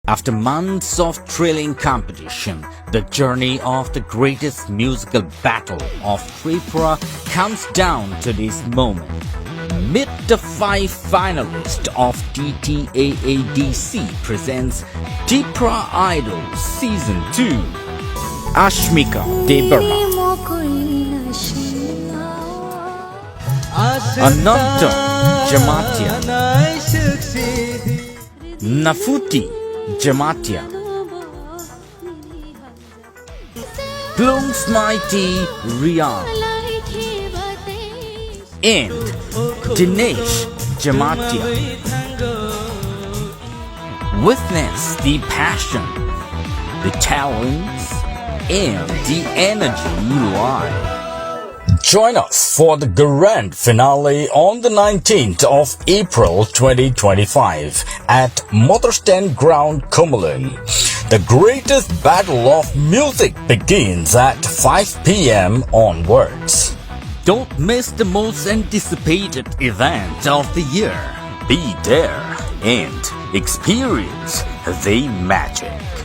After months of thrilling competition, the journey of the greatest musical battle of Tipra comes down to this moment. Meet the 5 finalists of TTAADC presents Tipra Idol Season 2. Ashmika Debarma, Ananta Jamatia, Nafuti Jamatia, Plung's Mighty Rian, and Dinesh Jamatia. Witness the passion, the talents, and the energy live. Join us for the grand finale on the 19th of April 2025 at Motherstand Ground, Kumulin. The greatest battle of music begins at 5 p.m. onwards. Don't miss the most anticipated event of the year. Be there and experience the magic.